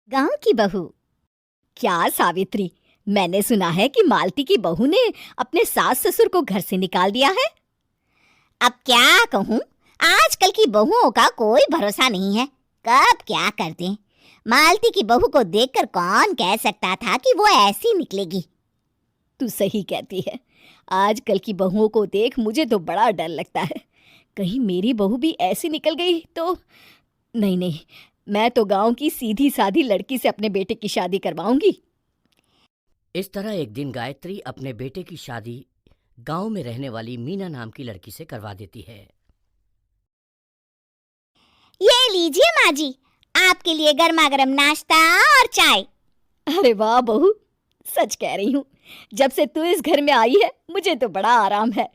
गांव की बहू। क्या सावित्री, मैंने सुना है कि मालती की बहू ने अपने सास ससुर को घर से निकाल दिया है। अब क्या कहूँ, आजकल की बहुओं का कोई भरोसा नहीं है, कब क्या कर दें। मालती की बहू को देखकर कौन कह सकता था कि वो ऐसी निकलेगी। तू सही कहती है, आजकल की बहुओं को देख मुझे तो बड़ा डर लगता है। कहीं मेरी बहू भी ऐसी निकल गई तो। नहीं नहीं, मैं तो गांव की सीधी साधी लड़की से अपने बेटे की शादी करवाऊंगी। इस तरह एक दिन गायत्री अपने बेटे की शादी गांव में रहने वाली मीना नाम की लड़की से करवा देती है। ये लीजिए माँ जी, आपके लिए गर्मा गर्म नाश्ता और चाय। अरे वाह बहू, सच कह रही हूँ, जब से तू इस घर में आई है मुझे तो बड़ा आराम है।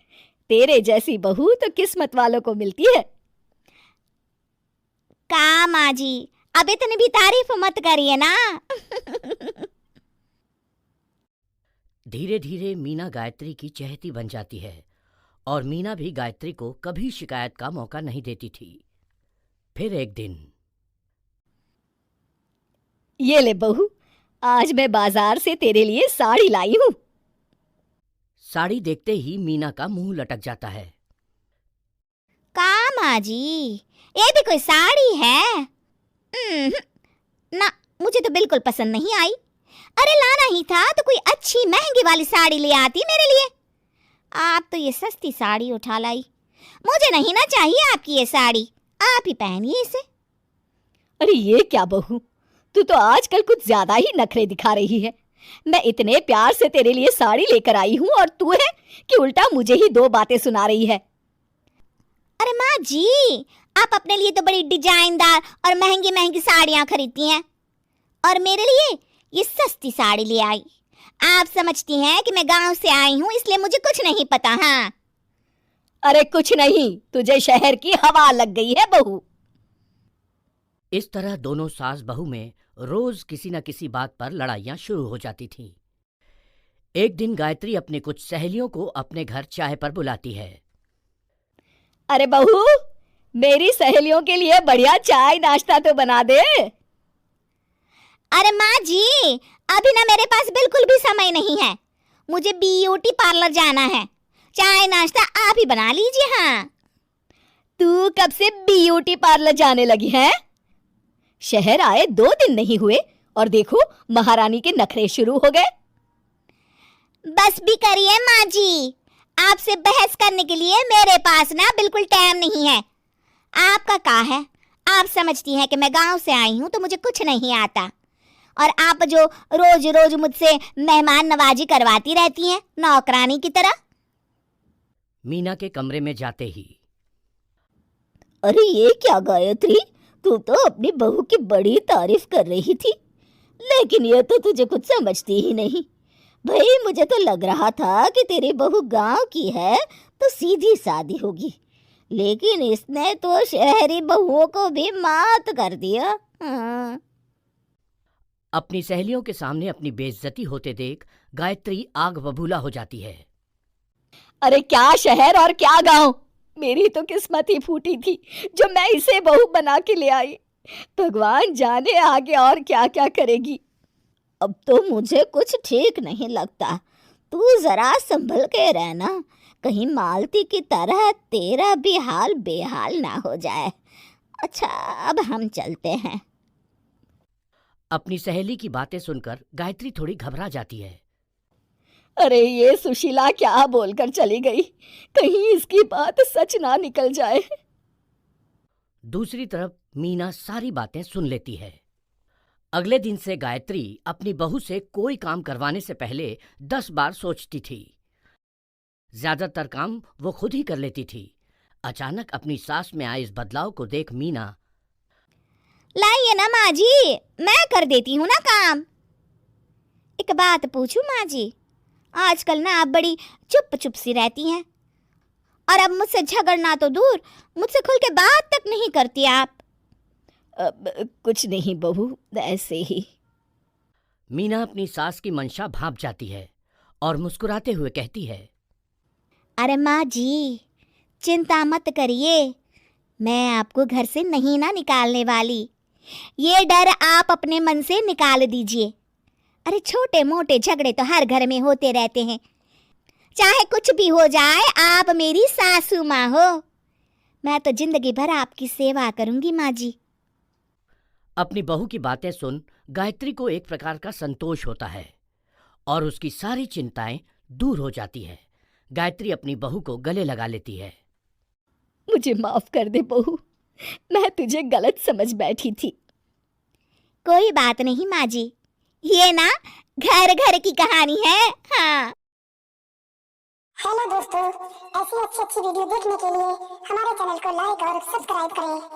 तेरे जैसी बहू तो किस्मत वालों को मिलती है। का माँ जी, अब इतनी भी तारीफ मत करिए ना। धीरे धीरे मीना गायत्री की चहेती बन जाती है और मीना भी गायत्री को कभी शिकायत का मौका नहीं देती थी। फिर एक दिन, ये ले बहू, आज मैं बाजार से तेरे लिए साड़ी लाई हूँ। साड़ी देखते ही मीना का मुंह लटक जाता है। का माँ जी, ये भी कोई साड़ी है? ना, मुझे तो बिल्कुल पसंद नहीं आई। अरे लाना ही था तो कोई अच्छी महंगी वाली साड़ी ले आती मेरे लिए। आप तो ये सस्ती साड़ी उठा लाई। मुझे नहीं ना चाहिए आपकी ये साड़ी, आप ही पहनिए इसे। अरे ये क्या बहू, तू तो आजकल कुछ ज्यादा ही नखरे दिखा रही है। मैं इतने प्यार से तेरे लिए साड़ी लेकर आई हूँ और तू है कि उल्टा मुझे ही दो बातें सुना रही है। अरे माँ जी, आप अपने लिए तो बड़ी डिजाइनदार और महंगी महंगी साड़ियाँ खरीदती हैं और मेरे लिए ये सस्ती साड़ी ले आई। आप समझती हैं कि मैं गांव से आई हूँ इसलिए मुझे कुछ नहीं पता। हाँ, अरे कुछ नहीं, तुझे शहर की हवा लग गई है बहू। इस तरह दोनों सास बहू में रोज किसी न किसी बात पर लड़ाइयां शुरू हो जाती थीं। एक दिन गायत्री अपने कुछ सहेलियों को अपने घर चाय पर बुलाती है। अरे बहू, मेरी सहेलियों के लिए बढ़िया चाय नाश्ता तो बना दे। अरे माँ जी, अभी ना मेरे पास बिल्कुल भी समय नहीं है, मुझे ब्यूटी पार्लर जाना है। चाय नाश्ता आप ही बना लीजिए। हाँ, तू कब से ब्यूटी पार्लर जाने लगी है? शहर आए 2 दिन नहीं हुए और देखो महारानी के नखरे शुरू हो गए। बस भी करिए माँ जी, आपसे बहस करने के लिए मेरे पास ना बिल्कुल टाइम नहीं है। आपका क्या है, आप समझती हैं कि मैं गांव से आई हूँ तो मुझे कुछ नहीं आता, और आप जो रोज रोज मुझसे मेहमान नवाजी करवाती रहती हैं नौकरानी की तरह। मीना के कमरे में जाते ही, अरे ये क्या गायत्री, तू तो अपनी बहू की बड़ी तारीफ कर रही थी, लेकिन ये तो तुझे कुछ समझती ही नहीं। भाई मुझे तो लग रहा था कि तेरी बहू गांव की है तो सीधी सादी होगी, लेकिन इसने तो शहरी बहुओं को भी मात कर दिया। हाँ। अपनी सहेलियों के सामने अपनी बेइज्जती होते देख गायत्री आग बबूला हो जाती है। अरे क्या शहर और क्या गांव, मेरी तो किस्मत ही फूटी थी जो मैं इसे बहू बना के ले आई। भगवान जाने आगे और क्या क्या करेगी। अब तो मुझे कुछ ठीक नहीं लगता। तू जरा संभल के रहना, कहीं मालती की तरह तेरा भी हाल बेहाल ना हो जाए। अच्छा, अब हम चलते हैं। अपनी सहेली की बातें सुनकर गायत्री थोड़ी घबरा जाती है। अरे ये सुशीला क्या बोलकर चली गई, कहीं इसकी बात सच ना निकल जाए। दूसरी तरफ मीना सारी बातें सुन लेती है। अगले दिन से गायत्री अपनी बहू से कोई काम करवाने से पहले 10 बार सोचती थी। ज्यादातर काम वो खुद ही कर लेती थी। अचानक अपनी सास में आए इस बदलाव को देख मीना, लाइए ना माँ जी, मैं कर देती हूँ ना काम। एक बात पूछूं माँ जी, आजकल ना आप बड़ी चुप चुप सी रहती हैं और अब मुझसे झगड़ना तो दूर, मुझसे खुल के बात तक नहीं करती आप। कुछ नहीं बहू, ऐसे ही। मीना अपनी सास की मंशा भांप जाती है और मुस्कुराते हुए कहती है, अरे माँ जी, चिंता मत करिए, मैं आपको घर से नहीं ना निकालने वाली। ये डर आप अपने मन से निकाल दीजिए। अरे छोटे मोटे झगड़े तो हर घर में होते रहते हैं, चाहे कुछ भी हो जाए, आप मेरी सासू माँ हो। मैं तो जिंदगी भर आपकी सेवा करूंगी माँ जी। अपनी बहू की बातें सुन गायत्री को एक प्रकार का संतोष होता है और उसकी सारी चिंताएं दूर हो जाती है। गायत्री अपनी बहू को गले लगा लेती है। मुझे माफ कर दे बहू, मैं तुझे गलत समझ बैठी थी। कोई बात नहीं माँ जी, ये ना घर घर की कहानी है। हाँ। हेलो दोस्तों, ऐसी अच्छी अच्छी वीडियो देखने के लिए हमारे चैनल को लाइक और सब्सक्राइब करें।